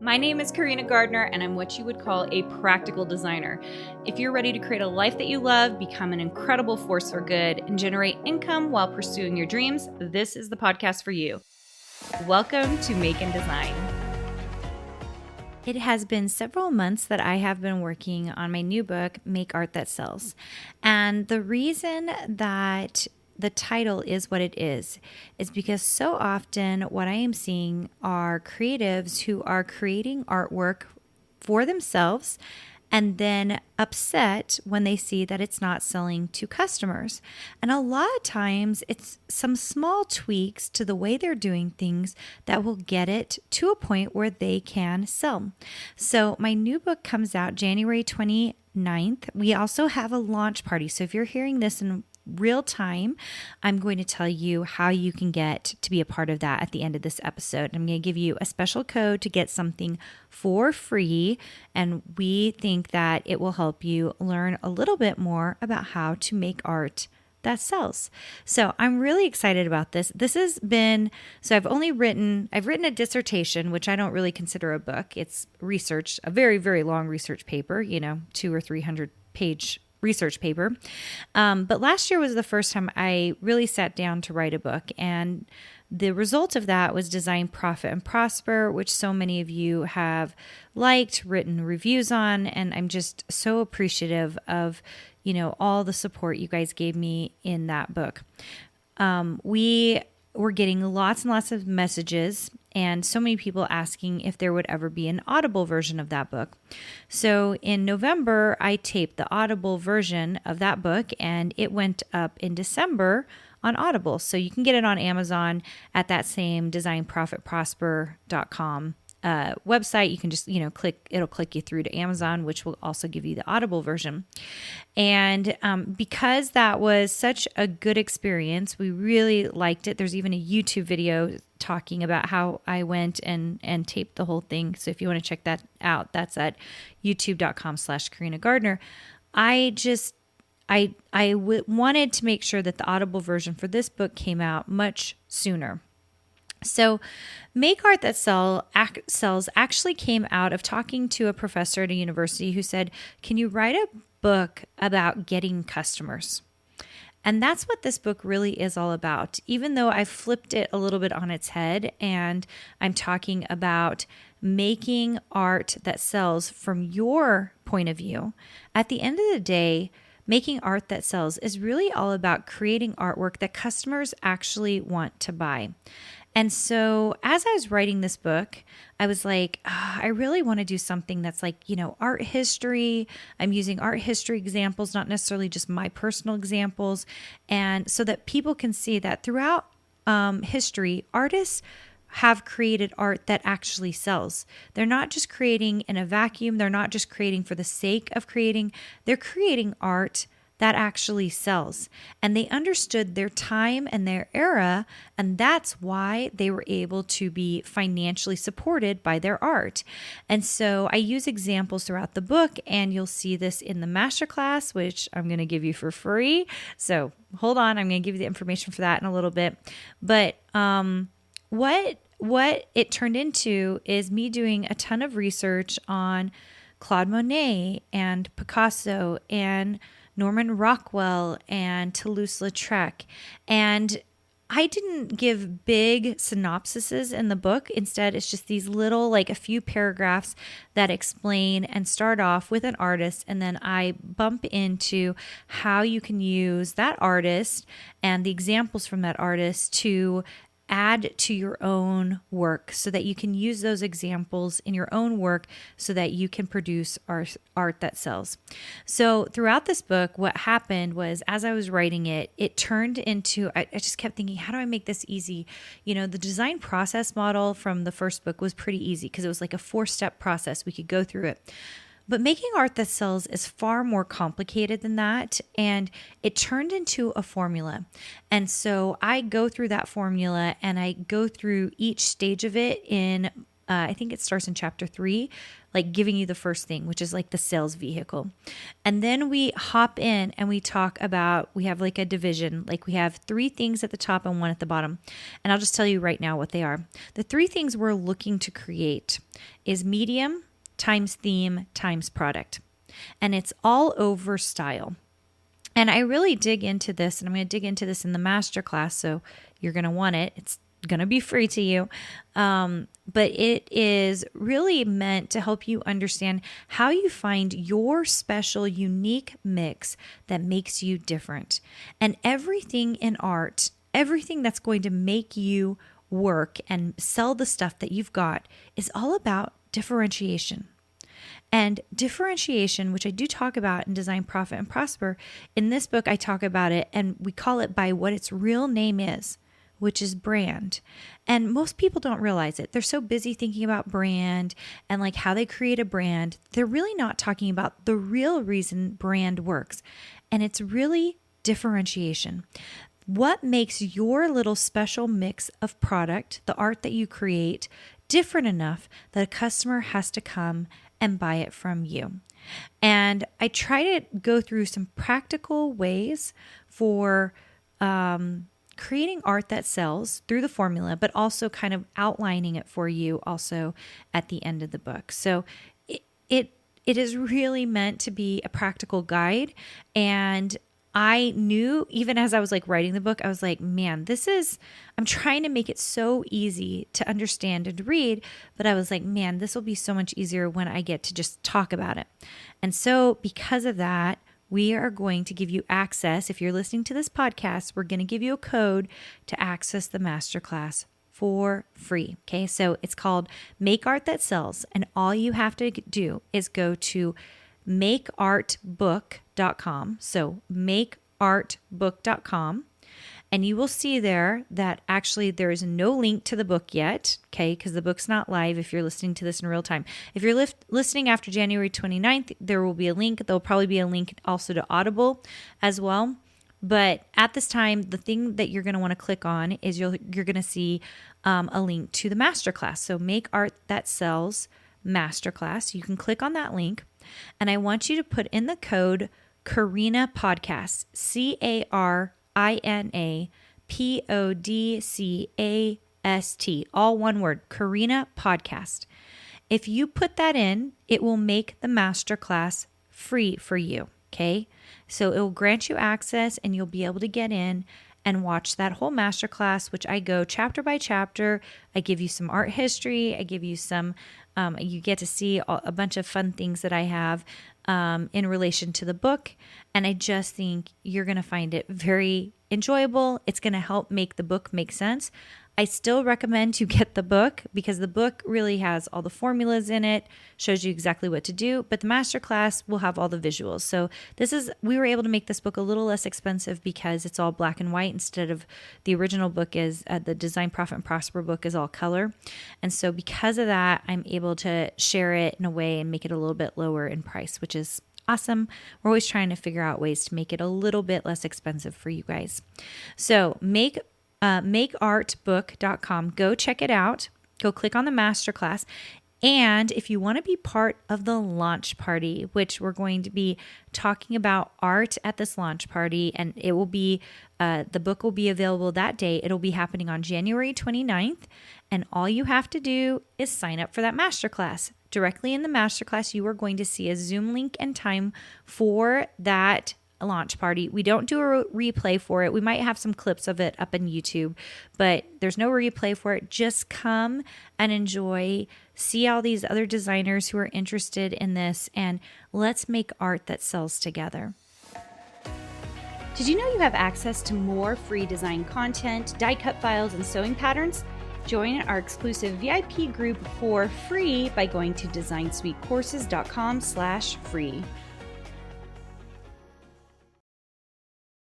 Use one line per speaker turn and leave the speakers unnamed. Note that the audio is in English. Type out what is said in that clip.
My name is Carina Gardner, and I'm what you would call a practical designer. If you're ready to create a life that you love, become an incredible force for good, and generate income while pursuing your dreams, this is the podcast for you. Welcome to Make and Design. It has been several months that I have been working on my new book, Make Art That Sells. And the reason that the title is what it is because so often what I am seeing are creatives who are creating artwork for themselves and then upset when they see that it's not selling to customers. And a lot of times it's some small tweaks to the way they're doing things that will get it to a point where they can sell. So my new book comes out January 29th. We also have a launch party. So if you're hearing this in real time, I'm going to tell you how you can get to be a part of that at the end of this episode. I'm going to give you a special code to get something for free, and we think that it will help you learn a little bit more about how to make art that sells. So I'm really excited about this. I've written a dissertation, which I don't really consider a book. It's research, a very, very long research paper, 200 or 300 page research paper. But last year was the first time I really sat down to write a book. And the result of that was Design, Profit, and Prosper, which so many of you have liked, written reviews on. And I'm just so appreciative of, all the support you guys gave me in that book. We were getting lots and lots of messages and so many people asking if there would ever be an Audible version of that book. So in November, I taped the Audible version of that book, and it went up in December on Audible. So you can get it on Amazon at that same designprofitprosper.com website. You can just, it'll click you through to Amazon, which will also give you the Audible version. And because that was such a good experience, we really liked it. There's even a YouTube video talking about how I went and taped the whole thing. So if you want to check that out, that's at youtube.com/Carina Gardner. I wanted to make sure that the Audible version for this book came out much sooner. So Make Art That Sells actually came out of talking to a professor at a university who said, can you write a book about getting customers? And that's what this book really is all about. Even though I flipped it a little bit on its head and I'm talking about making art that sells from your point of view, at the end of the day, making art that sells is really all about creating artwork that customers actually want to buy. And so as I was writing this book, I was like, I really want to do something that's like, art history. I'm using art history examples, not necessarily just my personal examples. And so that people can see that throughout history, artists have created art that actually sells. They're not just creating in a vacuum. They're not just creating for the sake of creating. They're creating art that actually sells. And they understood their time and their era, and that's why they were able to be financially supported by their art. And so I use examples throughout the book, and you'll see this in the masterclass, which I'm going to give you for free. So hold on, I'm going to give you the information for that in a little bit. But what it turned into is me doing a ton of research on Claude Monet and Picasso and Norman Rockwell and Toulouse-Lautrec. And I didn't give big synopsises in the book. Instead, it's just these little, a few paragraphs that explain and start off with an artist. And then I bump into how you can use that artist and the examples from that artist to add to your own work so that you can use those examples in your own work so that you can produce art that sells. So throughout this book, what happened was as I was writing it, it turned into, I just kept thinking, how do I make this easy? The design process model from the first book was pretty easy because it was like a 4-step process. We could go through it. But making art that sells is far more complicated than that, and it turned into a formula. And so I go through that formula and I go through each stage of it in I think it starts in chapter 3, like giving you the first thing, which is like the sales vehicle. And then we hop in and we talk about, we have like a division, like we have 3 things at the top and 1 at the bottom. And I'll just tell you right now what they are. The 3 things we're looking to create is medium times theme times product. And it's all over style. And I really dig into this, and I'm going to dig into this in the masterclass, so you're going to want it. It's going to be free to you. But it is really meant to help you understand how you find your special, unique mix that makes you different. And everything in art, everything that's going to make you work and sell the stuff that you've got is all about differentiation. And differentiation, which I do talk about in Design, Profit, and Prosper, in this book I talk about it, and we call it by what its real name is, which is brand. And most people don't realize it. They're so busy thinking about brand and like how they create a brand. They're really not talking about the real reason brand works. And it's really differentiation. What makes your little special mix of product, the art that you create, different enough that a customer has to come and buy it from you? And I try to go through some practical ways for creating art that sells through the formula, but also kind of outlining it for you also at the end of the book. So it is really meant to be a practical guide. And I knew, even as I was like writing the book, I was like, man, I'm trying to make it so easy to understand and to read, but I was like, man, this will be so much easier when I get to just talk about it. And so because of that, we are going to give you access. If you're listening to this podcast, we're going to give you a code to access the masterclass for free. Okay. So it's called Make Art That Sells. And all you have to do is go to makeartbook.com. So makeartbook.com. And you will see there that actually there is no link to the book yet, okay, because the book's not live if you're listening to this in real time. If you're listening after January 29th, there will be a link. There'll probably be a link also to Audible as well. But at this time, the thing that you're going to want to click on is you're going to see a link to the masterclass. So Make Art That Sells Masterclass. You can click on that link. And I want you to put in the code Carina Podcast, CarinaPodcast, all one word, Carina Podcast. If you put that in, it will make the masterclass free for you, okay? So it will grant you access and you'll be able to get in and watch that whole masterclass, which I go chapter by chapter. I give you some art history. I give you some, you get to see a bunch of fun things that I have in relation to the book. And I just think you're going to find it very enjoyable. It's going to help make the book make sense. I still recommend you get the book because the book really has all the formulas in it, shows you exactly what to do, but the masterclass will have all the visuals. So we were able to make this book a little less expensive because it's all black and white instead of the original book is the Design, Profit, and Prosper book is all color. And so because of that, I'm able to share it in a way and make it a little bit lower in price, which is awesome. We're always trying to figure out ways to make it a little bit less expensive for you guys. So makeartbook.com. Go check it out. Go click on the masterclass. And if you want to be part of the launch party, which we're going to be talking about art at this launch party, and it will be, the book will be available that day. It'll be happening on January 29th. And all you have to do is sign up for that masterclass. Directly in the masterclass, you are going to see a Zoom link and time for that launch party. We don't do a replay for it. We might have some clips of it up on YouTube, but there's no replay for it. Just come and enjoy, see all these other designers who are interested in this, and let's make art that sells together.
Did you know you have access to more free design content, die cut files, and sewing patterns? Join our exclusive VIP group for free by going to designsweetcourses.com/free.